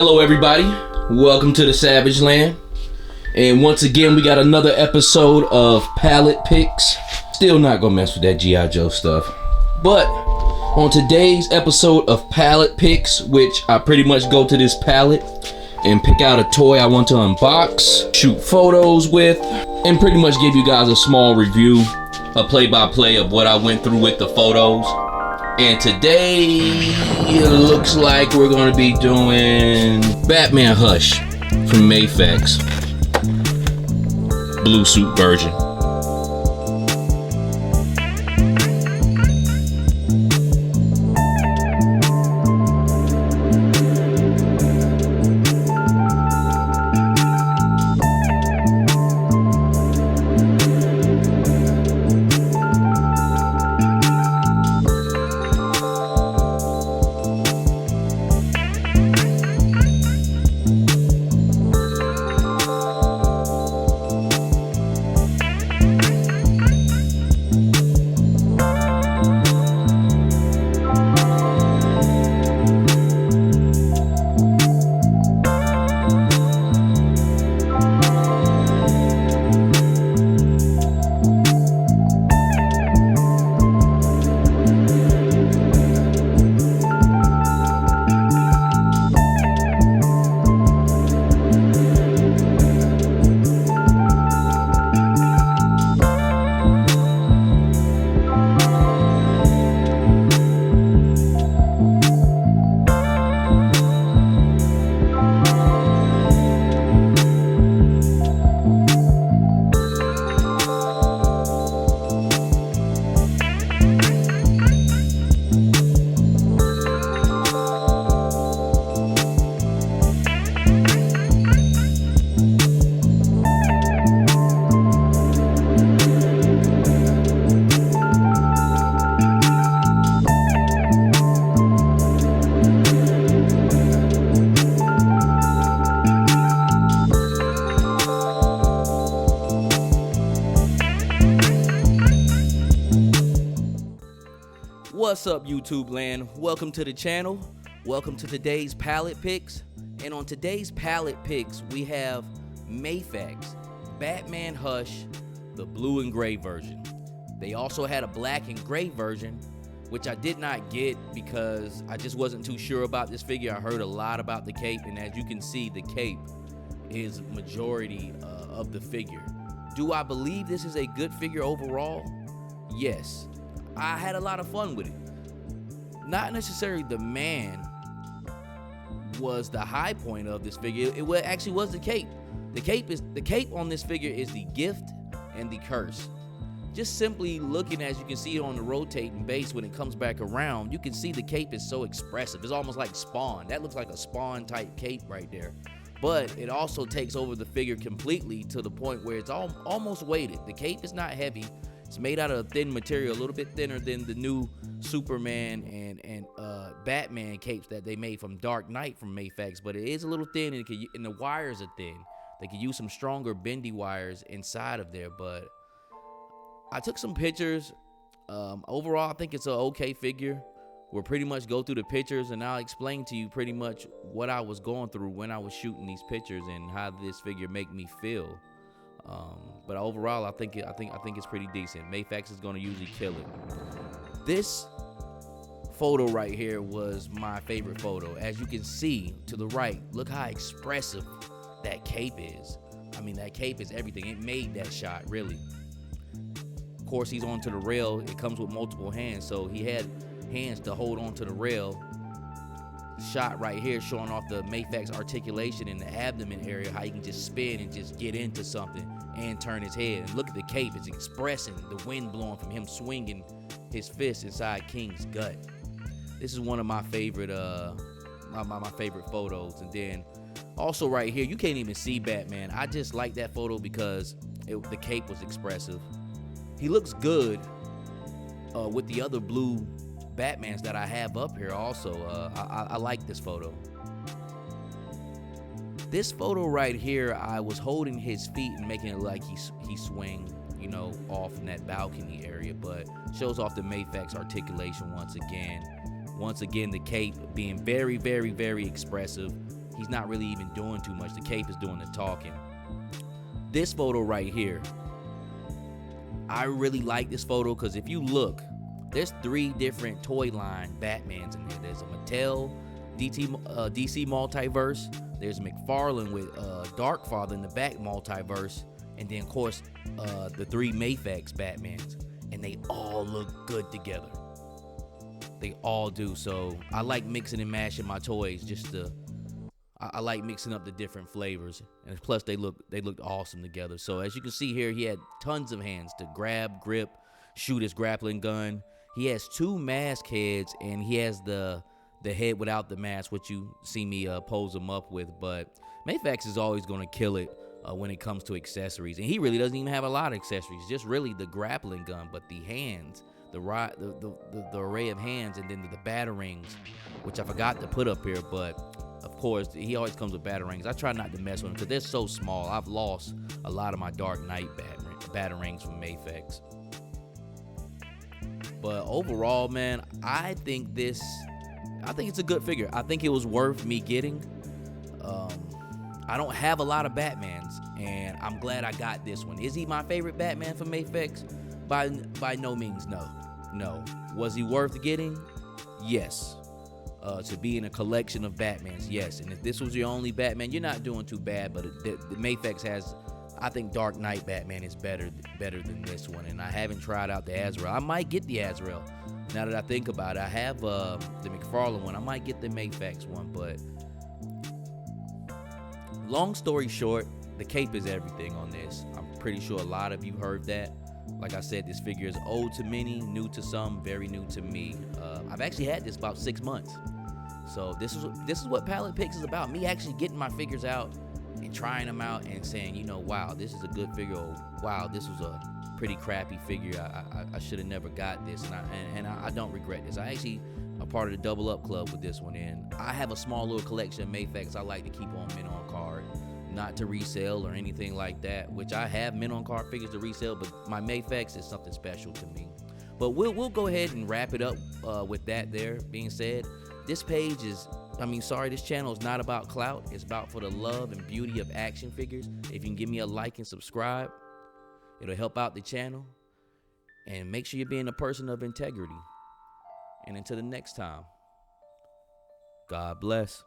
Hello everybody, welcome to the Savage Land. And once again we got another episode of Pallet Picks. Still not gonna mess with that G.I. Joe stuff. But on today's episode of Pallet Picks, which I pretty much go to this pallet and pick out a toy I want to unbox, shoot photos with, and pretty much give you guys a small review, a play-by-play of what I went through with the photos. And today, it looks like we're going to be doing Batman Hush from Mafex, blue suit version. What's up, YouTube land? Welcome to the channel. Welcome to today's Pallet Picks. And on today's Pallet Picks, we have Mafex, Batman Hush, the blue and gray version. They also had a black and gray version, which I did not get because I just wasn't too sure about this figure. I heard a lot about the cape, and as you can see, the cape is majority of the figure. Do I believe this is a good figure overall? Yes. I had a lot of fun with it. Not necessarily the man was the high point of this figure. It actually was the cape. The cape on this figure is the gift and the curse. Just simply looking, as you can see it on the rotating base when it comes back around, you can see the cape is so expressive. It's almost like Spawn. That looks like a Spawn type cape right there. But it also takes over the figure completely to the point where it's almost weighted. The cape is not heavy. It's made out of thin material, a little bit thinner than the new Superman and Batman capes that they made from Dark Knight from Mafex, but it is a little thin, and the wires are thin. They could use some stronger bendy wires inside of there, but I took some pictures. Overall, I think it's an okay figure. We'll pretty much go through the pictures, and I'll explain to you pretty much what I was going through when I was shooting these pictures and how this figure make me feel. But overall, I think it's pretty decent. Mafex is going to usually kill it. This photo right here was my favorite photo. As you can see to the right, look how expressive that cape is. I mean, that cape is everything. It made that shot, really. Of course, he's onto the rail. It comes with multiple hands, so he had hands to hold onto the rail. Shot right here showing off the Mafex articulation in the abdomen area, how he can just spin and just get into something and turn his head. And look at the cape, it's expressing the wind blowing from him swinging his fist inside King's gut. This is one of my favorite my favorite photos. And then also right here, you can't even see Batman. I just like that photo because the cape was expressive. He looks good with the other blue Batmans that I have up here also. I like this photo. This photo right here, I was holding his feet and making it like he swing, you know, off in that balcony area, but shows off the Mafex articulation once again. Once again, the cape being very, very, very expressive. he's not really even doing too much. The cape is doing the talking. This photo right here, I really like this photo because if you look, there's 3 different toy line Batmans in there. There's a Mattel DC multiverse. There's McFarlane with Darkfather in the back multiverse. And then, of course, the 3 Mafex Batmans. And they all look good together. They all do. So I like mixing and mashing my toys I like mixing up the different flavors. And plus, they looked awesome together. So as you can see here, he had tons of hands to grab, grip, shoot his grappling gun. He has 2 mask heads, and he has the head without the mask, which you see me pose him up with. But Mafex is always going to kill it when it comes to accessories, and he really doesn't even have a lot of accessories. Just really the grappling gun, but the hands, the array of hands, and then the batarangs, which I forgot to put up here. But of course, he always comes with batarangs. I try not to mess with them because they're so small. I've lost a lot of my Dark Knight batarangs from Mafex. But overall, man, I think it's a good figure. I think it was worth me getting. I don't have a lot of Batmans, and I'm glad I got this one. Is he my favorite Batman from Mafex? By no means, no. Was he worth getting? Yes. To be in a collection of Batmans, yes. And if this was your only Batman, you're not doing too bad. But the Mafex has, I think Dark Knight Batman is better than this one. And I haven't tried out the Azrael. I might get the Azrael. Now that I think about it, I have the McFarlane one. I might get the Mafex one, but long story short, the cape is everything on this. I'm pretty sure a lot of you heard that. Like I said, this figure is old to many, new to some, very new to me. I've actually had this about 6 months. So this is what Pallet Picks is about. Me actually getting my figures out and trying them out and saying, you know, wow, this is a good figure. Or, wow, this was a pretty crappy figure. I should have never got this, and I don't regret this. I actually a part of the Double Up Club with this one, and I have a small little collection of Mafex I like to keep on mint on card, not to resell or anything like that, which I have mint on card figures to resell, but my Mafex is something special to me. But we'll go ahead and wrap it up with that there being said. This page is, this channel is not about clout. It's about for the love and beauty of action figures. If you can give me a like and subscribe, it'll help out the channel. And make sure you're being a person of integrity. And until the next time, God bless.